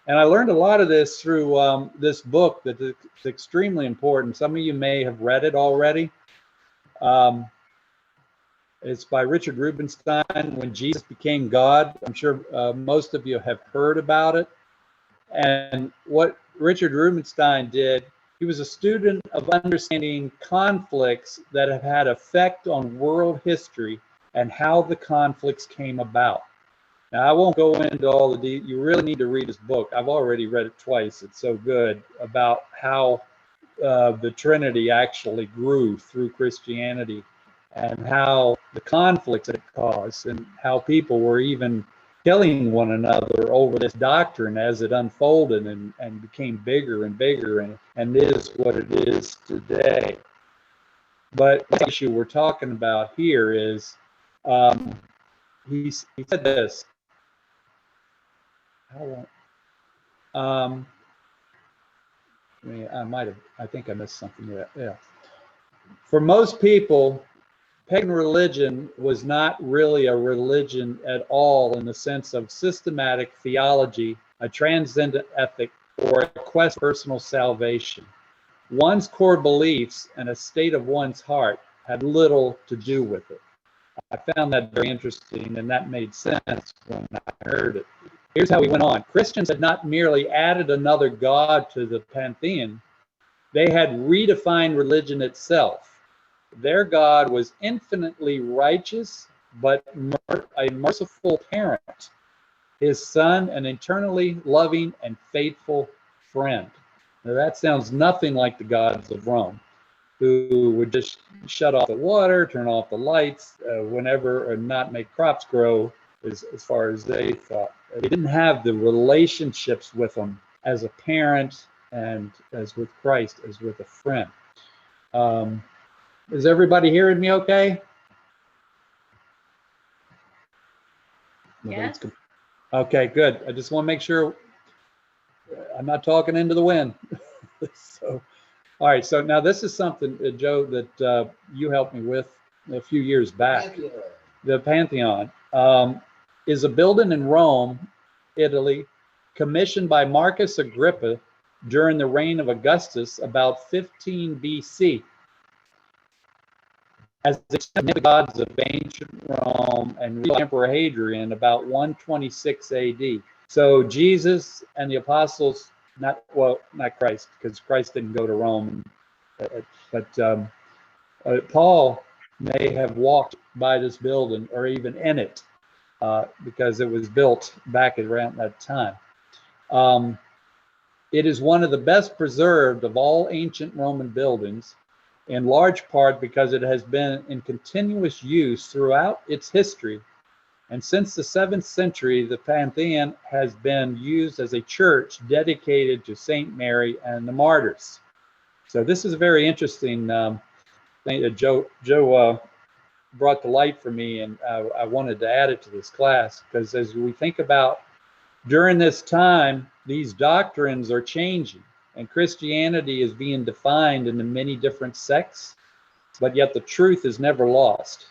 And I learned a lot of this through this book that is extremely important. Some of you may have read it already. It's by Richard Rubenstein, When Jesus Became God. I'm sure most of you have heard about it. And what Richard Rubenstein did, he was a student of understanding conflicts that have had effect on world history and how the conflicts came about. Now, I won't go into all the details. You really need to read his book. I've already read it twice. It's so good about how the Trinity actually grew through Christianity and how the conflicts it caused and how people were even killing one another over this doctrine as it unfolded and became bigger and bigger and is what it is today. But the issue we're talking about here is he said this. I think I missed something there. Yeah. For most people, pagan religion was not really a religion at all in the sense of systematic theology, a transcendent ethic, or a quest for personal salvation. One's core beliefs and a state of one's heart had little to do with it. I found that very interesting, and that made sense when I heard it. Here's how we went on. Christians had not merely added another god to the pantheon, they had redefined religion itself. Their God was infinitely righteous, but a merciful parent. His son, an eternally loving and faithful friend. Now that sounds nothing like the gods of Rome, who would just shut off the water, turn off the lights, whenever, or not make crops grow, as far as they thought. They didn't have the relationships with them as a parent and as with Christ, as with a friend. Is everybody hearing me okay? Yes. Okay, good. I just want to make sure I'm not talking into the wind. So, all right. So now this is something, Joe, that you helped me with a few years back. The Pantheon is a building in Rome, Italy, commissioned by Marcus Agrippa during the reign of Augustus about 15 BC. As the gods of ancient Rome and real Emperor Hadrian about 126 AD. So Jesus and the apostles, not Christ, because Christ didn't go to Rome, but Paul may have walked by this building or even in it because it was built back around that time. It is one of the best preserved of all ancient Roman buildings, in large part because it has been in continuous use throughout its history. And since the 7th century, the Pantheon has been used as a church dedicated to Saint Mary and the martyrs. So this is a very interesting thing that Joe brought to light for me, and I wanted to add it to this class, because as we think about during this time, these doctrines are changing. And Christianity is being defined into many different sects, but yet the truth is never lost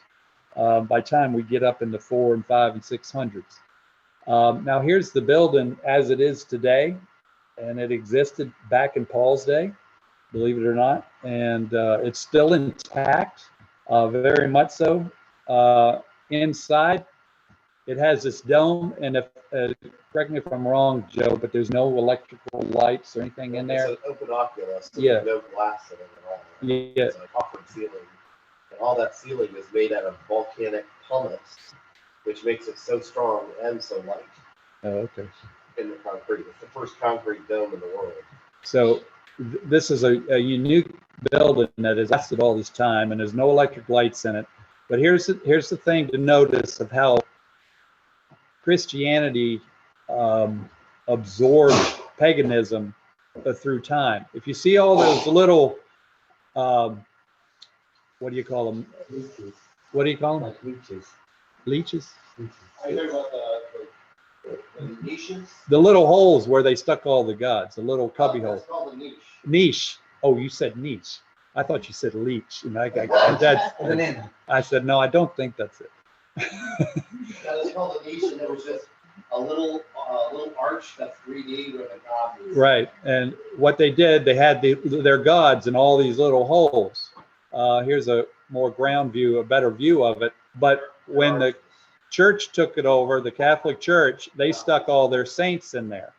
by time we get up in the 400s and 500s and 600s. Now here's the building as it is today, and it existed back in Paul's day, believe it or not, and it's still intact, very much so. Inside, it has this dome, and if correct me if I'm wrong, Joe, but there's no electrical lights or anything in there. It's an open oculus. Yeah. No glass in it at all. Yeah. It's a copper ceiling. And all that ceiling is made out of volcanic pumice, which makes it so strong and so light. Oh, okay. In the concrete. It's the first concrete dome in the world. So this is a unique building that has lasted all this time, and there's no electric lights in it. But here's the thing to notice of how Christianity absorbed paganism through time. If you see all those little, what do you call them? What do you call them? Like leeches. Leeches? I heard about the niches. The little holes where they stuck all the gods, the little cubby holes. That's called a niche. Niche. Oh, you said niche. I thought you said leech. And I said, no, I don't think that's it. That is called a niche, and it was just a little arch that's 3D with a god. Right. And what they did, they had their gods in all these little holes. Here's a more ground view, a better view of it. But when the church took it over, the Catholic Church, they stuck all their saints in there.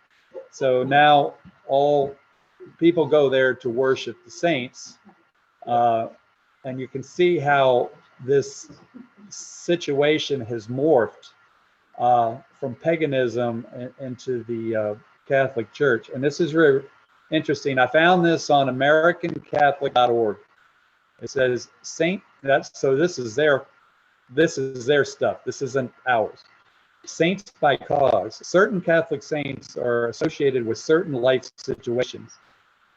So now all people go there to worship the saints. And you can see how this situation has morphed from paganism into the Catholic Church. And this is really interesting. I found this on AmericanCatholic.org. It says so this is their stuff. This isn't ours. Saints by cause. Certain Catholic saints are associated with certain life situations.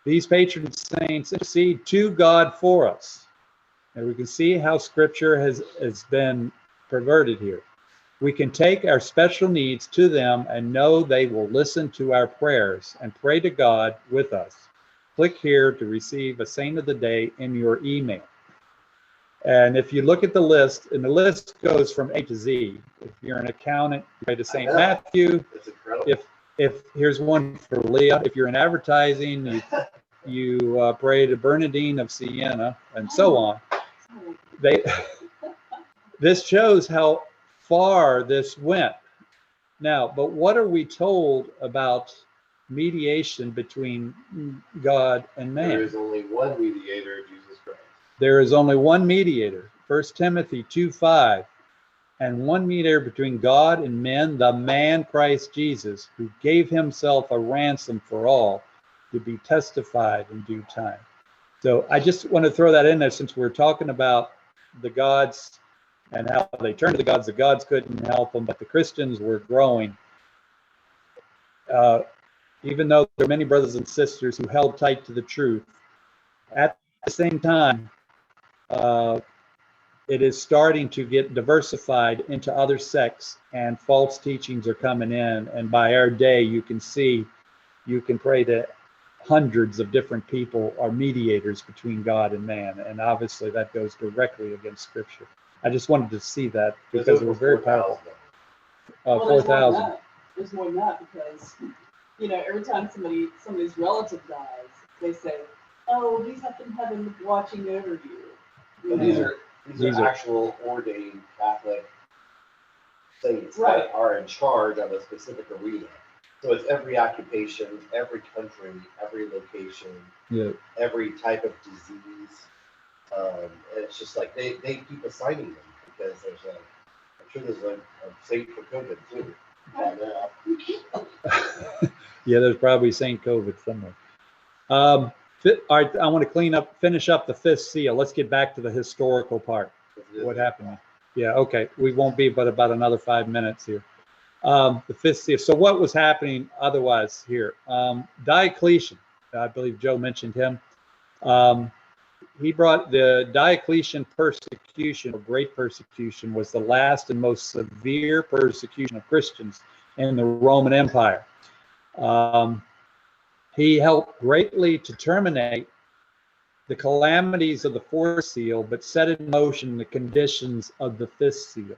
These patron saints intercede to God for us. And we can see how scripture has been perverted here. We can take our special needs to them and know they will listen to our prayers and pray to God with us. Click here to receive a Saint of the Day in your email. And if you look at the list, and the list goes from A to Z. If you're an accountant, you pray to St. Matthew. It's incredible. If here's one for Leah. If you're in advertising, you pray to Bernardine of Siena, and so on. This shows how far this went. Now, but what are we told about mediation between God and man? There is only one mediator, Jesus Christ. There is only one mediator, 1 Timothy 2:5, and one mediator between God and men, the man Christ Jesus, who gave himself a ransom for all, to be testified in due time. So I just want to throw that in there since we're talking about the gods and how they turned to the gods couldn't help them, but the Christians were growing. Even though there are many brothers and sisters who held tight to the truth, at the same time, it is starting to get diversified into other sects, and false teachings are coming in. And by our day, you can pray to hundreds of different people are mediators between God and man. And obviously that goes directly against scripture. I just wanted to see that because it was very powerful. 4,000. There's more than that because, every time somebody's relative dies, they say, oh, he's up in heaven watching over you. But these are actual ordained Catholic saints that are in charge of a specific arena. So it's every occupation, every country, every location, every type of disease. It's just like they keep assigning them because I'm sure there's a saint for COVID too. Yeah, there's probably Saint COVID somewhere. All right, I want to finish up the fifth seal. Let's get back to the historical part. What happened? Yeah, okay. We won't be but about another 5 minutes here. The fifth seal. So what was happening otherwise here? Diocletian, I believe Joe mentioned him. He brought the Diocletian persecution, or great persecution, was the last and most severe persecution of Christians in the Roman Empire. He helped greatly to terminate the calamities of the fourth seal, but set in motion the conditions of the fifth seal.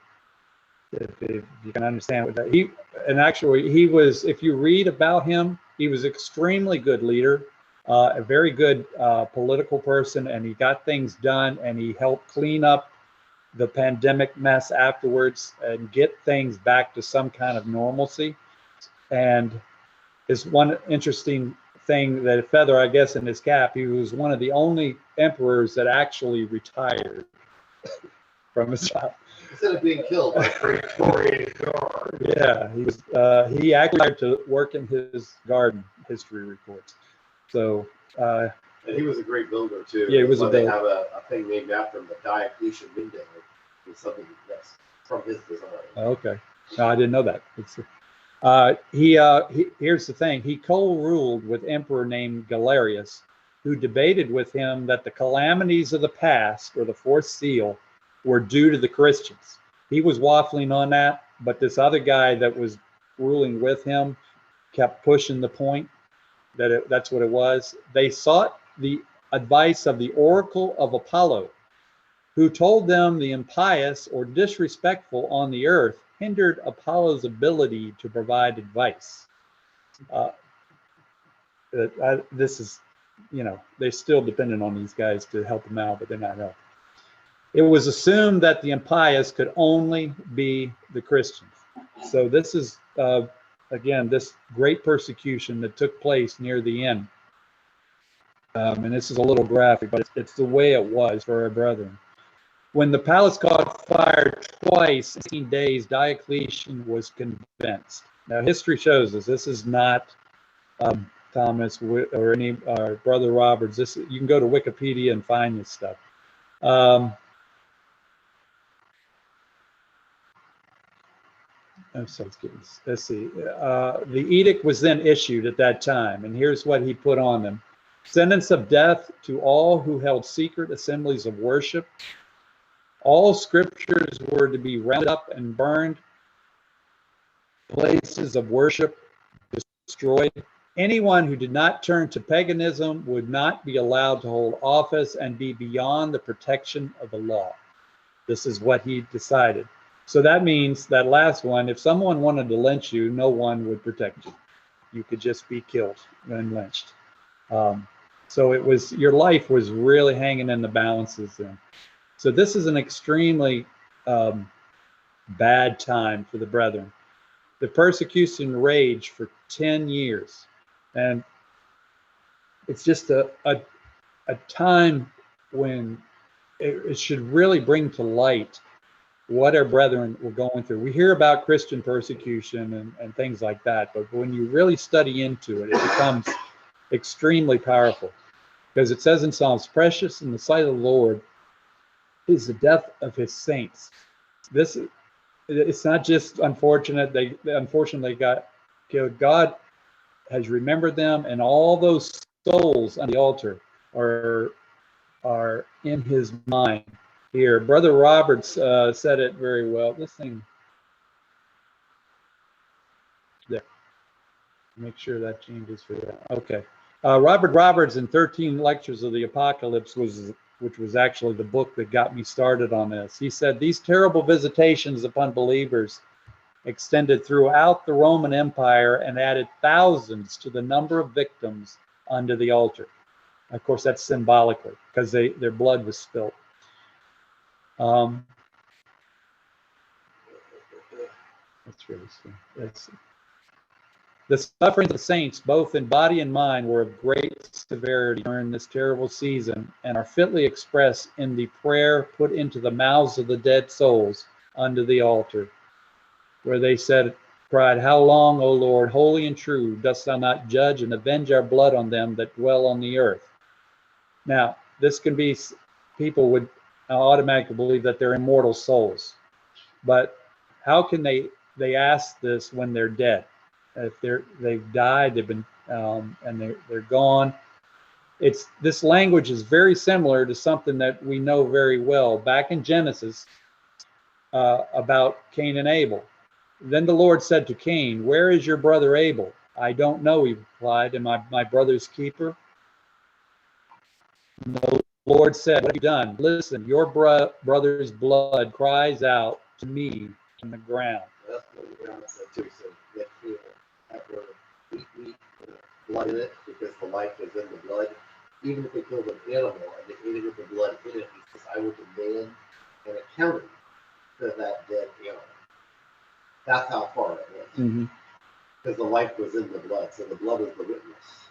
If you can understand what that he was, if you read about him, he was extremely good leader, a very good political person, and he got things done, and he helped clean up the pandemic mess afterwards and get things back to some kind of normalcy. And is one interesting thing, that a feather, I guess, in his cap, he was one of the only emperors that actually retired from his job. Instead of being killed by Praetorian Guard. Yeah, he actually tried to work in his garden, history reports. So and he was a great builder too. Yeah, he was a builder. They have a thing named after him, the Diocletian window, is something that's from his design. Okay. No, I didn't know that. Here's the thing. He co-ruled with emperor named Galerius, who debated with him that the calamities of the past, or the fourth seal, were due to the Christians. He was waffling on that, but this other guy that was ruling with him kept pushing the point that that's what it was. They sought the advice of the oracle of Apollo, who told them the impious or disrespectful on the earth hindered Apollo's ability to provide advice. This is, they're still dependent on these guys to help them out, but they're not helping. It was assumed that the impious could only be the Christians. So this is, again, this great persecution that took place near the end. And this is a little graphic, but it's the way it was for our brethren. When the palace caught fire twice in 16 days, Diocletian was convinced. Now, history shows us this is not Thomas or any Brother Roberts. You can go to Wikipedia and find this stuff. Let's see. The edict was then issued at that time, and here's what he put on them: sentence of death to all who held secret assemblies of worship. All scriptures were to be rounded up and burned. Places of worship destroyed. Anyone who did not turn to paganism would not be allowed to hold office and be beyond the protection of the law. This is what he decided. So that means that last one, if someone wanted to lynch you, no one would protect you. You could just be killed and lynched. So it was, your life was really hanging in the balances then. So this is an extremely bad time for the brethren. The persecution raged for 10 years. And it's just a time when it should really bring to light what our brethren were going through. We hear about Christian persecution and things like that, but when you really study into it, it becomes extremely powerful. Because it says in Psalms, precious in the sight of the Lord is the death of his saints. It's not just unfortunate. They unfortunately got killed. God has remembered them, and all those souls on the altar are in his mind here. Brother Roberts said it very well. This thing there. Make sure that changes for that. Okay. Robert Roberts in 13 Lectures of the Apocalypse which was actually the book that got me started on this. He said, these terrible visitations upon believers extended throughout the Roman Empire and added thousands to the number of victims under the altar. Of course, that's symbolically, because their blood was spilled. Let's really see. Let's see. The sufferings of the saints, both in body and mind, were of great severity during this terrible season and are fitly expressed in the prayer put into the mouths of the dead souls under the altar, where they cried, how long, O Lord, holy and true, dost thou not judge and avenge our blood on them that dwell on the earth? Now, this can be, people would automatically believe that they're immortal souls, but how can they ask this when they're dead? If they've died, they've been and they're gone. This language is very similar to something that we know very well back in Genesis about Cain and Abel. Then the Lord said to Cain, where is your brother Abel? I don't know, he replied. Am I my brother's keeper? And the Lord said, what have you done? Listen, your brother's blood cries out to me from the ground. That's what the ground said too. So that after eat blood in it, because the life is in the blood. Even if they killed an animal and they ate it with the blood in it, he says, I will demand an accounting for that dead animal. That's how far it went. Because the life was in the blood, so the blood was the witness.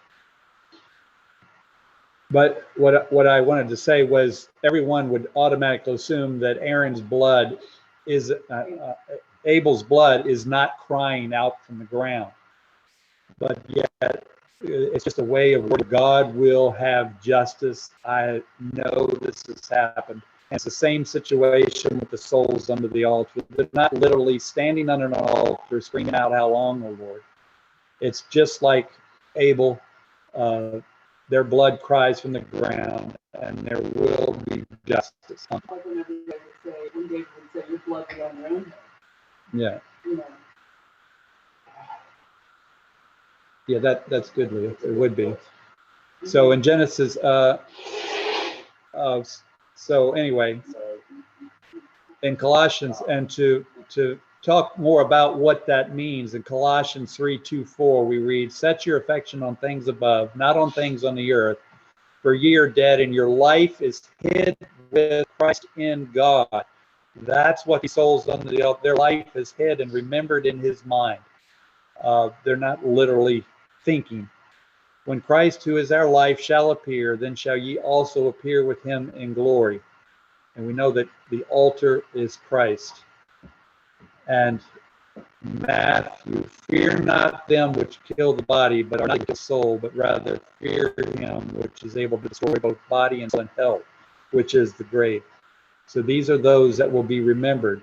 But what I wanted to say was everyone would automatically assume that Aaron's blood is, Abel's blood is not crying out from the ground. But yet, it's just a way of where God will have justice. I know this has happened. And it's the same situation with the souls under the altar. They're not literally standing under an altar screaming out, "How long, O Lord?" It's just like Abel. Their blood cries from the ground, and there will be justice. Like whenever they would say, when David would say, "Your blood be on your own head." Yeah, You know. yeah, that's good, Leah. It would be. So in Genesis, so anyway, in Colossians, and to talk more about what that means, in Colossians 3:2-4, we read, "Set your affection on things above, not on things on the earth. For ye are dead, and your life is hid with Christ in God." That's what the souls under the altar, their life is hid and remembered in his mind. They're not literally thinking. "When Christ, who is our life, shall appear, then shall ye also appear with him in glory." And we know that the altar is Christ. And Matthew, "Fear not them which kill the body, but are not able to kill the soul, but rather fear him which is able to destroy both body and soul in hell, which is the grave." So these are those that will be remembered.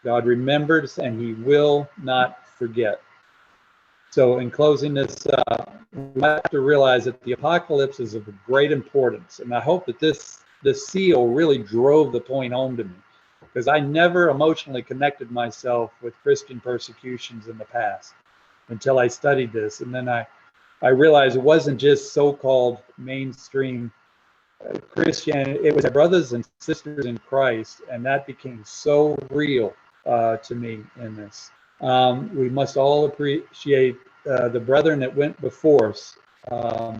God remembers, and he will not forget. So in closing this, we have to realize that the apocalypse is of great importance. And I hope that this seal really drove the point home to me, because I never emotionally connected myself with Christian persecutions in the past until I studied this. And then I realized it wasn't just so-called mainstream Christianity. It was our brothers and sisters in Christ, and that became so real to me in this. We must all appreciate the brethren that went before us. I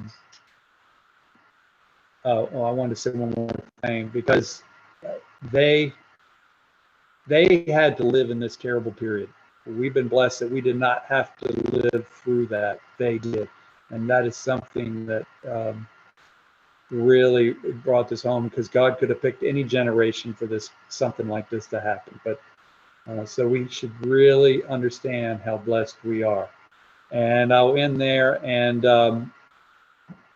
wanted to say one more thing, because they had to live in this terrible period. We've been blessed that we did not have to live through that. They did. And that is something that really brought this home, because God could have picked any generation for this, something like this to happen. But so we should really understand how blessed we are. And I'll end there. And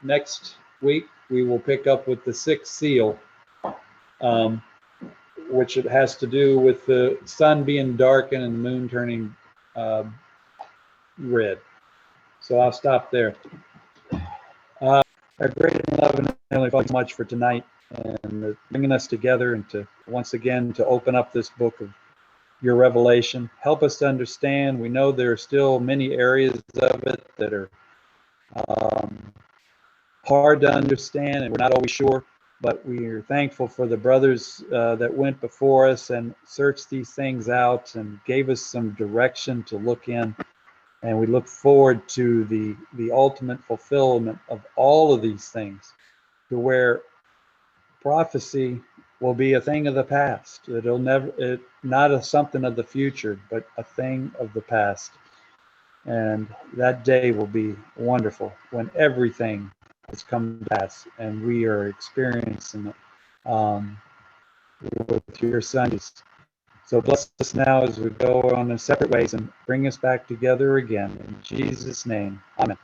next week, we will pick up with the sixth seal, which it has to do with the sun being darkened and the moon turning red. So I'll stop there. Our great and loving Heavenly Father, so much for tonight and bringing us together, and to once again to open up this book of your revelation. Help us to understand. We know there are still many areas of it that are hard to understand, and we're not always sure, but we are thankful for the brothers that went before us and searched these things out and gave us some direction to look in. And we look forward to the ultimate fulfillment of all of these things, to where prophecy will be a thing of the past. It'll never, not something of the future, but a thing of the past. And that day will be wonderful, when everything has come to pass and we are experiencing it with your Son. So bless us now as we go on in separate ways, and bring us back together again. In Jesus' name, amen.